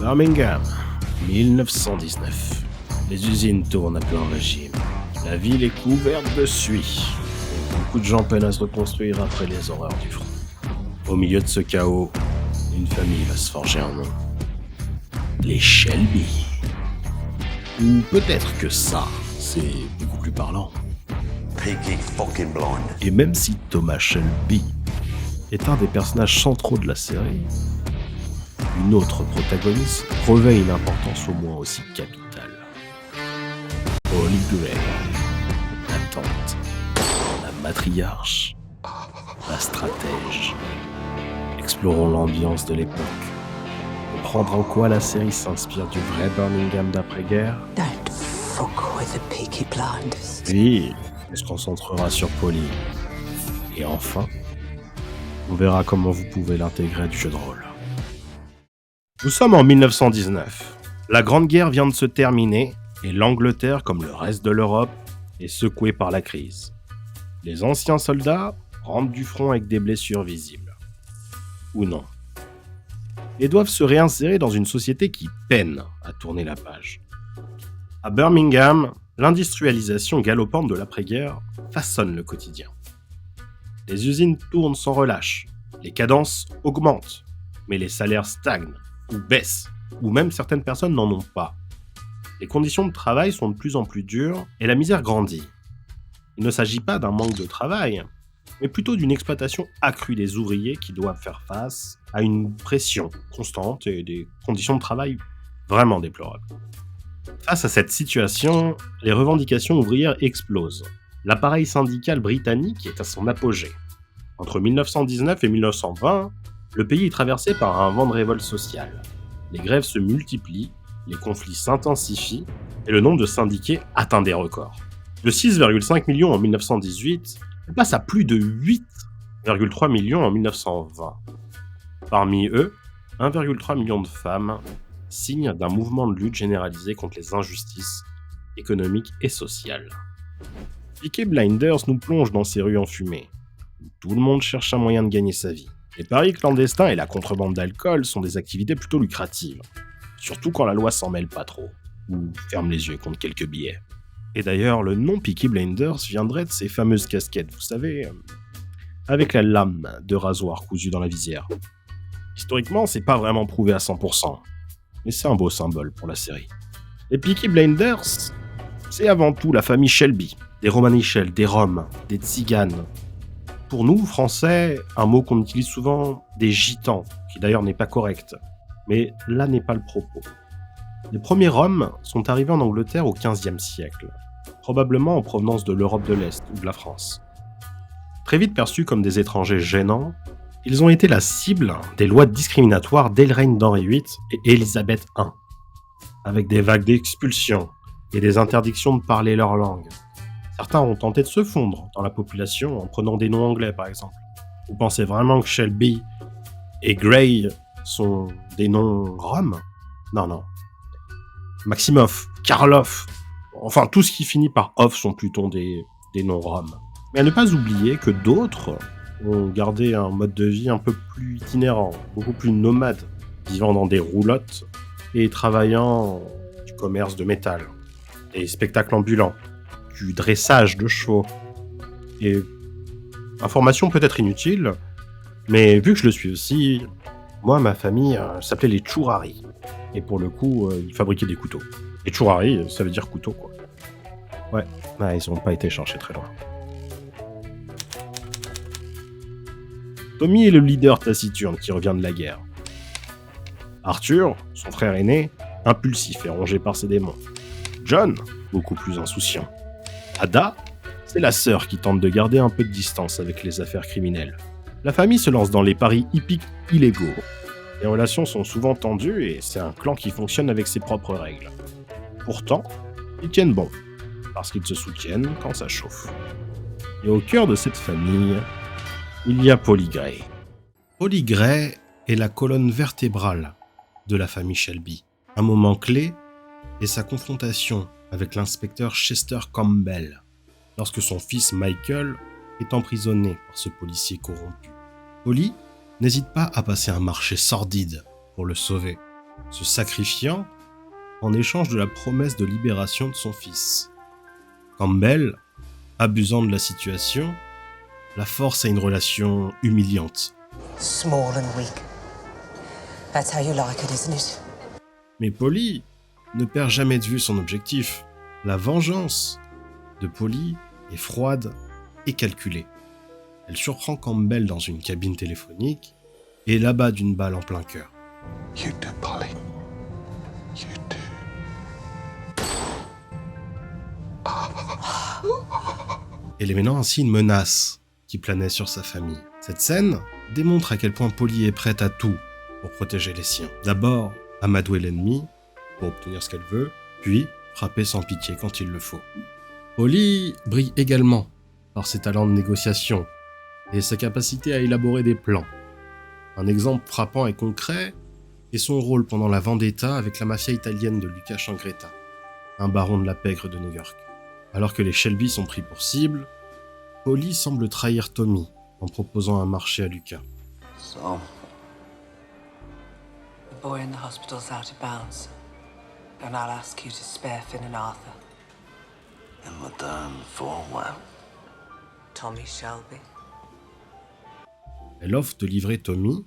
Birmingham, 1919. Les usines tournent à plein régime. La ville est couverte de suie. Et beaucoup de gens peinent à se reconstruire après les horreurs du front. Au milieu de ce chaos, une famille va se forger un nom. Les Shelby. Ou peut-être que ça, c'est beaucoup plus parlant. Peaky fucking blonde. Et même si Thomas Shelby est un des personnages centraux de la série, une autre protagoniste revêt une importance au moins aussi capitale. Polly Gray, la tante, la matriarche, la stratège. Explorons l'ambiance de l'époque. Comprendre en quoi la série s'inspire du vrai Birmingham d'après-guerre. Don't fuck with the Peaky Blinders. Puis, on se concentrera sur Polly. Et enfin, on verra comment vous pouvez l'intégrer du jeu de rôle. Nous sommes en 1919. La Grande Guerre vient de se terminer et l'Angleterre, comme le reste de l'Europe, est secouée par la crise. Les anciens soldats rentrent du front avec des blessures visibles. Ou non. Et doivent se réinsérer dans une société qui peine à tourner la page. À Birmingham, l'industrialisation galopante de l'après-guerre façonne le quotidien. Les usines tournent sans relâche, les cadences augmentent, mais les salaires stagnent ou baissent, ou même certaines personnes n'en ont pas. Les conditions de travail sont de plus en plus dures et la misère grandit. Il ne s'agit pas d'un manque de travail, mais plutôt d'une exploitation accrue des ouvriers qui doivent faire face à une pression constante et des conditions de travail vraiment déplorables. Face à cette situation, les revendications ouvrières explosent. L'appareil syndical britannique est à son apogée. Entre 1919 et 1920, le pays est traversé par un vent de révolte sociale. Les grèves se multiplient, les conflits s'intensifient et le nombre de syndiqués atteint des records. De 6,5 millions en 1918, on passe à plus de 8,3 millions en 1920. Parmi eux, 1,3 million de femmes signe d'un mouvement de lutte généralisé contre les injustices économiques et sociales. Peaky Blinders nous plonge dans ces rues enfumées, où tout le monde cherche un moyen de gagner sa vie. Les paris clandestins et la contrebande d'alcool sont des activités plutôt lucratives, surtout quand la loi s'en mêle pas trop, ou ferme les yeux contre quelques billets. Et d'ailleurs, le nom Peaky Blinders viendrait de ces fameuses casquettes, vous savez, avec la lame de rasoir cousue dans la visière. Historiquement, c'est pas vraiment prouvé à 100%. Mais c'est un beau symbole pour la série. Les Peaky Blinders, c'est avant tout la famille Shelby, des Romanichels, des Roms, des Tziganes. Pour nous, Français, un mot qu'on utilise souvent, des gitans, qui d'ailleurs n'est pas correct. Mais là n'est pas le propos. Les premiers Roms sont arrivés en Angleterre au XVe siècle, probablement en provenance de l'Europe de l'Est ou de la France. Très vite perçus comme des étrangers gênants, ils ont été la cible des lois discriminatoires dès le règne d'Henri VIII et Élisabeth I, avec des vagues d'expulsions et des interdictions de parler leur langue. Certains ont tenté de se fondre dans la population en prenant des noms anglais par exemple. Vous pensez vraiment que Shelby et Gray sont des noms roms ? Non. Maximoff, Karloff, enfin tout ce qui finit par off sont plutôt des noms roms. Mais à ne pas oublier que d'autres ont gardé un mode de vie un peu plus itinérant, beaucoup plus nomade, vivant dans des roulottes et travaillant du commerce de métal, des spectacles ambulants, du dressage de chevaux. Et information peut-être inutile, mais vu que je le suis aussi, moi ma famille s'appelait les Chourari. Et pour le coup, ils fabriquaient des couteaux. Et Chourari, ça veut dire couteau quoi. Ouais, ils n'ont pas été chercher très loin. Tommy est le leader taciturne qui revient de la guerre. Arthur, son frère aîné, impulsif et rongé par ses démons. John, beaucoup plus insouciant. Ada, c'est la sœur qui tente de garder un peu de distance avec les affaires criminelles. La famille se lance dans les paris hippiques illégaux. Les relations sont souvent tendues et c'est un clan qui fonctionne avec ses propres règles. Pourtant, ils tiennent bon, parce qu'ils se soutiennent quand ça chauffe. Et au cœur de cette famille, il y a Polly Gray. Polly Gray est la colonne vertébrale de la famille Shelby. Un moment clé est sa confrontation avec l'inspecteur Chester Campbell, lorsque son fils Michael est emprisonné par ce policier corrompu. Polly n'hésite pas à passer un marché sordide pour le sauver. se sacrifiant en échange de la promesse de libération de son fils. Campbell, abusant de la situation, la force à une relation humiliante. Small and weak. That's how you like it, isn't it? Mais Polly ne perd jamais de vue son objectif. La vengeance de Polly est froide et calculée. Elle surprend Campbell dans une cabine téléphonique et l'abat d'une balle en plein cœur. You do, Polly. You do. Elle émanant ainsi une menace qui planait sur sa famille. Cette scène démontre à quel point Polly est prête à tout pour protéger les siens. D'abord, amadouer l'ennemi pour obtenir ce qu'elle veut, puis frapper sans pitié quand il le faut. Polly brille également par ses talents de négociation et sa capacité à élaborer des plans. Un exemple frappant et concret est son rôle pendant la vendetta avec la mafia italienne de Luca Changretta, un baron de la pègre de New York. Alors que les Shelby sont pris pour cible, Polly semble trahir Tommy en proposant un marché à Luca. So, The boy in the hospital's out of bounds. And I'll ask you to spare Finn and Arthur. in return for what? Tommy Shelby. Elle offre de livrer Tommy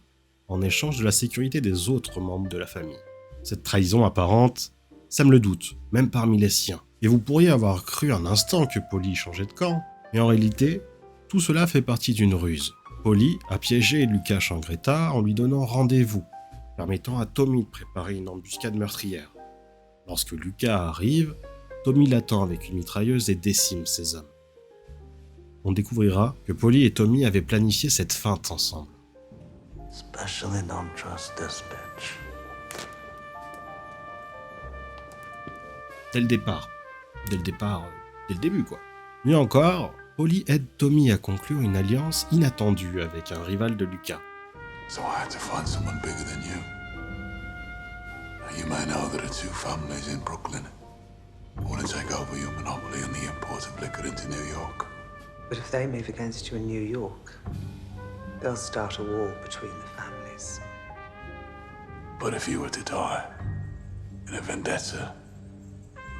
en échange de la sécurité des autres membres de la famille. Cette trahison apparente sème le doute, même parmi les siens. Et vous pourriez avoir cru un instant que Polly changeait de camp, mais en réalité, tout cela fait partie d'une ruse. Polly a piégé Luca Changretta en lui donnant rendez-vous, permettant à Tommy de préparer une embuscade meurtrière. Lorsque Luca arrive, Tommy l'attend avec une mitrailleuse et décime ses hommes. On découvrira que Polly et Tommy avaient planifié cette feinte ensemble. Especially don't trust this bitch. Dès le début quoi. Mieux encore, Polly aide Tommy à conclure une alliance inattendue avec un rival de Luca. So I had to find someone bigger than you. Now, you may know there are two families in Brooklyn who want to take over your monopoly on the import of liquor into New York. But if they move against you in New York, they'll start a war between the families. But if you were to die in a vendetta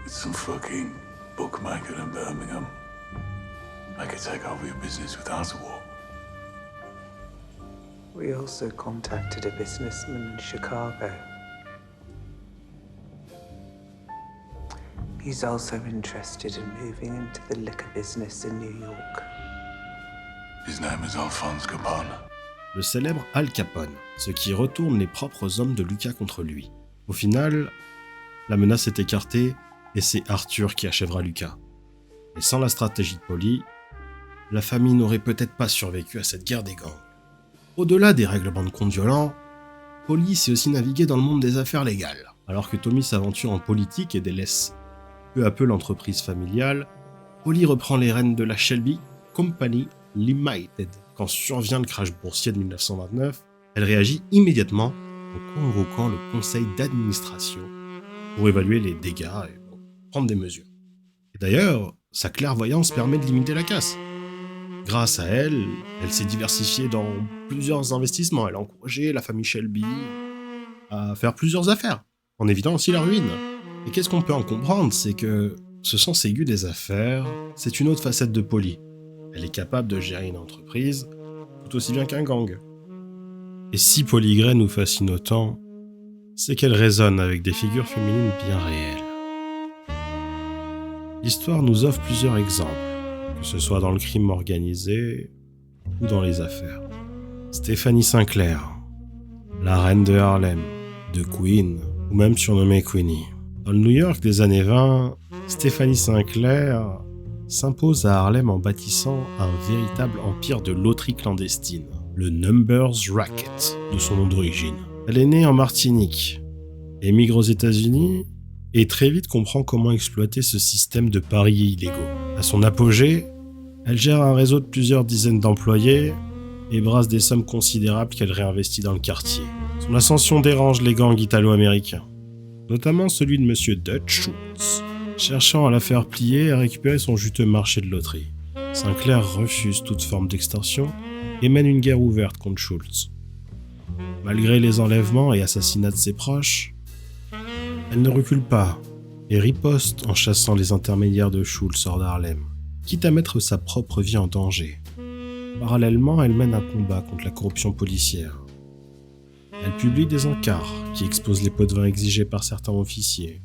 with some fucking bookmaker in Birmingham, I could take over your business without a war. We also contacted a businessman in Chicago. He's also interested in moving into the liquor business in New York. His name is Alphonse Capone. Le célèbre Al Capone, ce qui retourne les propres hommes de Luca contre lui. Au final, la menace est écartée et c'est Arthur qui achèvera Luca. Et sans la stratégie de Polly, la famille n'aurait peut-être pas survécu à cette guerre des gangs. Au-delà des règlements de compte violents, Polly sait aussi naviguer dans le monde des affaires légales. Alors que Tommy s'aventure en politique et délaisse peu à peu l'entreprise familiale, Polly reprend les rênes de la Shelby Company Limited. Quand survient le crash boursier de 1929, elle réagit immédiatement en convoquant le conseil d'administration pour évaluer les dégâts et prendre des mesures. Et d'ailleurs, sa clairvoyance permet de limiter la casse. Grâce à elle, elle s'est diversifiée dans plusieurs investissements. Elle a encouragé la famille Shelby à faire plusieurs affaires, en évitant aussi la ruine. Et qu'est-ce qu'on peut en comprendre, c'est que ce sens aigu des affaires, c'est une autre facette de Polly. Elle est capable de gérer une entreprise tout aussi bien qu'un gang. Et si Polly Gray nous fascine autant, c'est qu'elle résonne avec des figures féminines bien réelles. L'histoire nous offre plusieurs exemples, que ce soit dans le crime organisé ou dans les affaires. Stephanie Sinclair, la reine de Harlem, de Queen, ou même surnommée Queenie. Dans le New York des années 20, Stephanie Sinclair s'impose à Harlem en bâtissant un véritable empire de loterie clandestine, le Numbers Racket, de son nom d'origine. Elle est née en Martinique, émigre aux États-Unis et très vite comprend comment exploiter ce système de paris illégaux. À son apogée, elle gère un réseau de plusieurs dizaines d'employés et brasse des sommes considérables qu'elle réinvestit dans le quartier. Son ascension dérange les gangs italo-américains, notamment celui de Monsieur Dutch Schultz, cherchant à la faire plier et à récupérer son juteux marché de loterie. Sinclair refuse toute forme d'extorsion et mène une guerre ouverte contre Schultz. Malgré les enlèvements et assassinats de ses proches, Elle ne recule pas et riposte en chassant les intermédiaires de Schultz hors d'Harlem, quitte à mettre sa propre vie en danger. Parallèlement, elle mène un combat contre la corruption policière. Elle publie des encarts qui exposent les pots de vin exigés par certains officiers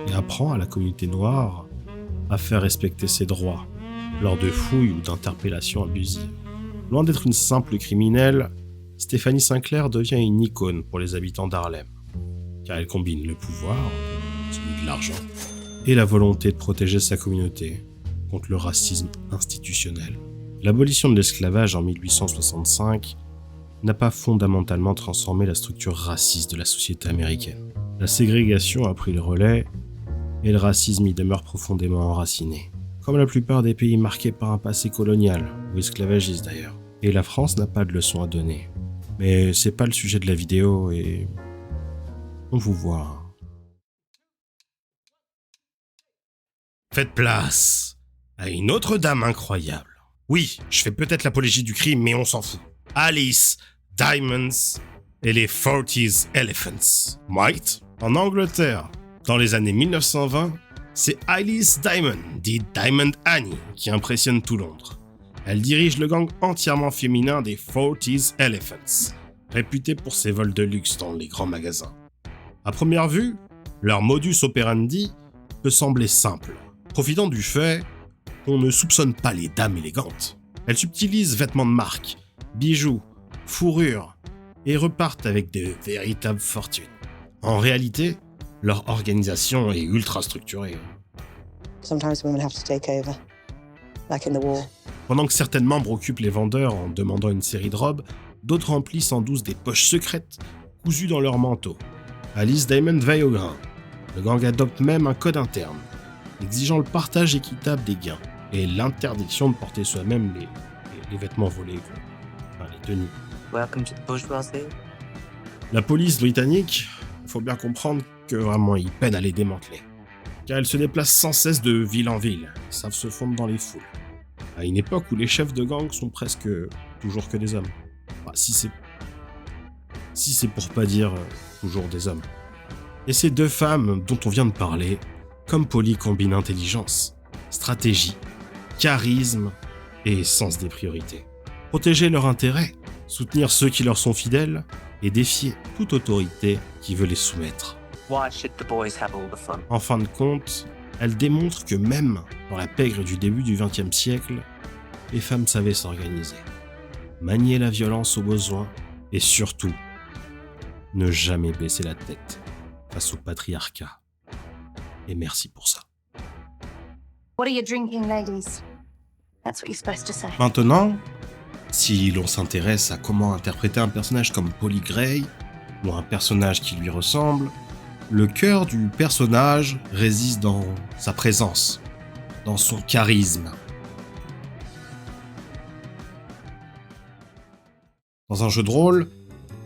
et apprend à la communauté noire à faire respecter ses droits lors de fouilles ou d'interpellations abusives. Loin d'être une simple criminelle, Stephanie Sinclair devient une icône pour les habitants d'Harlem, car elle combine le pouvoir, celui de l'argent, et la volonté de protéger sa communauté contre le racisme institutionnel. L'abolition de l'esclavage en 1865 n'a pas fondamentalement transformé la structure raciste de la société américaine. La ségrégation a pris le relais et le racisme y demeure profondément enraciné, comme la plupart des pays marqués par un passé colonial, ou esclavagiste d'ailleurs. Et la France n'a pas de leçon à donner. Mais c'est pas le sujet de la vidéo et on vous voit. Faites place à une autre dame incroyable. Oui, je fais peut-être l'apologie du crime, mais on s'en fout. Alice Diamonds et les 40s Elephants. Right? En Angleterre, dans les années 1920, c'est Alice Diamond, dite Diamond Annie, qui impressionne tout Londres. Elle dirige le gang entièrement féminin des 40s Elephants, réputé pour ses vols de luxe dans les grands magasins. À première vue, leur modus operandi peut sembler simple, profitant du fait qu'on ne soupçonne pas les dames élégantes. Elles subtilisent vêtements de marque, bijoux, fourrures, et repartent avec de véritables fortunes. En réalité, leur organisation est ultra structurée. Sometimes women have to take over, like in the war. Pendant que certains membres occupent les vendeurs en demandant une série de robes, d'autres remplissent en douce des poches secrètes cousues dans leur manteau. Alice Diamond veille au grain. Le gang adopte même un code interne, exigeant le partage équitable des gains et l'interdiction de porter soi-même les vêtements volés, enfin les tenues. Welcome to the bourgeoisie. La police britannique, il faut bien comprendre que vraiment ils peinent à les démanteler, car elles se déplacent sans cesse de ville en ville, ils savent se fondre dans les foules. À une époque où les chefs de gang sont presque toujours que des hommes. Enfin, si c'est pour pas dire toujours des hommes. Et ces deux femmes dont on vient de parler, comme Polly combinent intelligence, stratégie, charisme et sens des priorités. Protéger leurs intérêts, soutenir ceux qui leur sont fidèles et défier toute autorité qui veut les soumettre. Why should the boys have all the fun? En fin de compte, elle démontre que même dans la pègre du début du XXe siècle, les femmes savaient s'organiser, manier la violence au besoin et surtout, ne jamais baisser la tête face au patriarcat. Et merci pour ça. What are you drinking, ladies? That's what you're supposed to say. Maintenant, si l'on s'intéresse à comment interpréter un personnage comme Polly Gray, ou un personnage qui lui ressemble, le cœur du personnage réside dans sa présence, dans son charisme. Dans un jeu de rôle,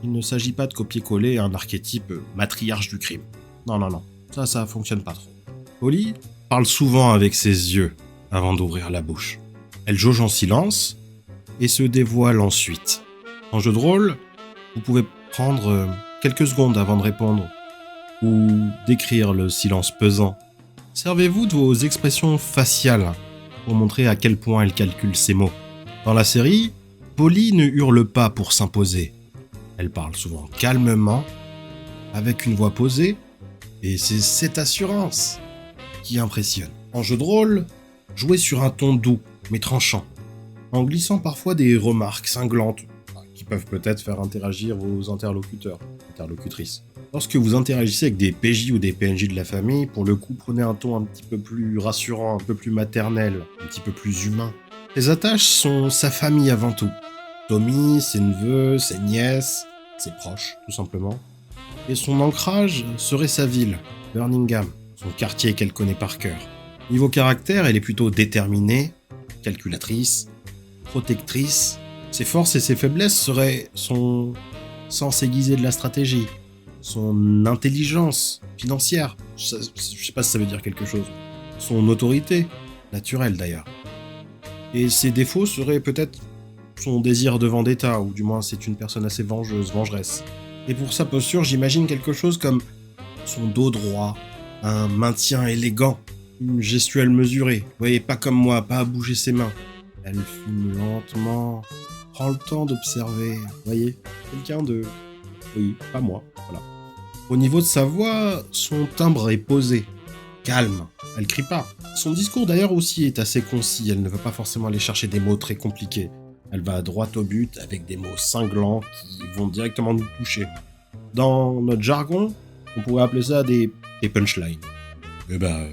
il ne s'agit pas de copier-coller un archétype matriarche du crime. Non, ça fonctionne pas trop. Polly parle souvent avec ses yeux avant d'ouvrir la bouche. Elle jauge en silence et se dévoile ensuite. En jeu de rôle, vous pouvez prendre quelques secondes avant de répondre ou décrire le silence pesant. Servez-vous de vos expressions faciales pour montrer à quel point elle calcule ses mots. Dans la série, Polly ne hurle pas pour s'imposer. Elle parle souvent calmement, avec une voix posée, et c'est cette assurance qui impressionne. En jeu de rôle, jouez sur un ton doux, mais tranchant, en glissant parfois des remarques cinglantes, qui peuvent peut-être faire interagir vos interlocutrices. Lorsque vous interagissez avec des PJ ou des PNJ de la famille, pour le coup, prenez un ton un petit peu plus rassurant, un peu plus maternel, un petit peu plus humain. Les attaches sont sa famille avant tout. Tommy, ses neveux, ses nièces, ses proches, tout simplement. Et son ancrage serait sa ville, Birmingham, son quartier qu'elle connaît par cœur. Niveau caractère, elle est plutôt déterminée, calculatrice, protectrice. Ses forces et ses faiblesses seraient son sens aiguisé de la stratégie, son intelligence financière, je sais pas si ça veut dire quelque chose, son autorité, naturelle d'ailleurs. Et ses défauts seraient peut-être son désir de vendetta, ou du moins c'est une personne assez vengeresse. Et pour sa posture, j'imagine quelque chose comme son dos droit, un maintien élégant, une gestuelle mesurée. Vous voyez, pas comme moi, pas à bouger ses mains. Elle fume lentement, prend le temps d'observer. Vous voyez, quelqu'un de... Oui, pas moi, voilà. Au niveau de sa voix, son timbre est posé, calme, elle crie pas. Son discours d'ailleurs aussi est assez concis, elle ne veut pas forcément aller chercher des mots très compliqués. Elle va droit au but avec des mots cinglants qui vont directement nous toucher. Dans notre jargon, on pourrait appeler ça des punchlines. Eh ben,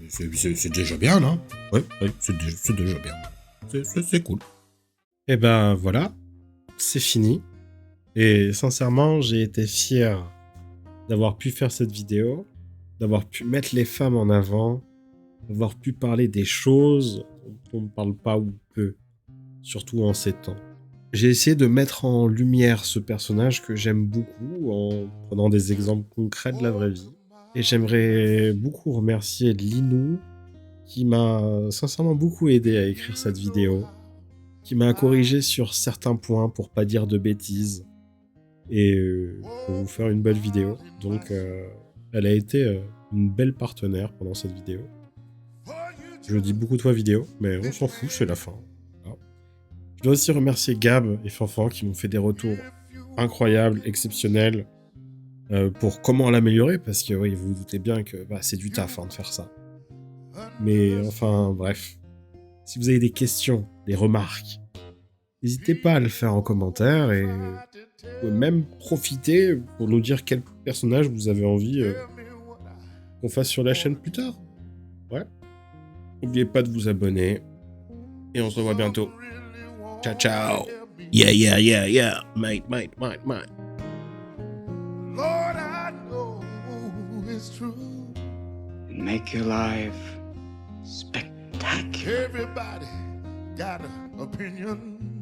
c'est déjà bien, non? Ouais, c'est déjà bien. C'est cool. Eh ben voilà, c'est fini. Et sincèrement, j'ai été fier d'avoir pu faire cette vidéo, d'avoir pu mettre les femmes en avant, d'avoir pu parler des choses dont on ne parle pas ou peu, surtout en ces temps. J'ai essayé de mettre en lumière ce personnage que j'aime beaucoup en prenant des exemples concrets de la vraie vie. Et j'aimerais beaucoup remercier Linou, qui m'a sincèrement beaucoup aidé à écrire cette vidéo, qui m'a corrigé sur certains points pour pas dire de bêtises, et pour vous faire une belle vidéo. Donc elle a été une belle partenaire pendant cette vidéo. Je dis beaucoup de fois vidéo, mais on s'en fout, c'est la fin. Voilà. Je dois aussi remercier Gab et Fanfan qui m'ont fait des retours incroyables, exceptionnels, pour comment l'améliorer, parce que oui, vous vous doutez bien que c'est du taf de faire ça. Mais enfin, bref. Si vous avez des questions, des remarques, n'hésitez pas à le faire en commentaire et vous pouvez même profiter pour nous dire quel personnage vous avez envie qu'on fasse sur la chaîne plus tard. Ouais. N'oubliez pas de vous abonner et on se revoit bientôt. Ciao, ciao. Yeah, mate. Lord, I know it's true. Make your life spectacular. Everybody got an opinion.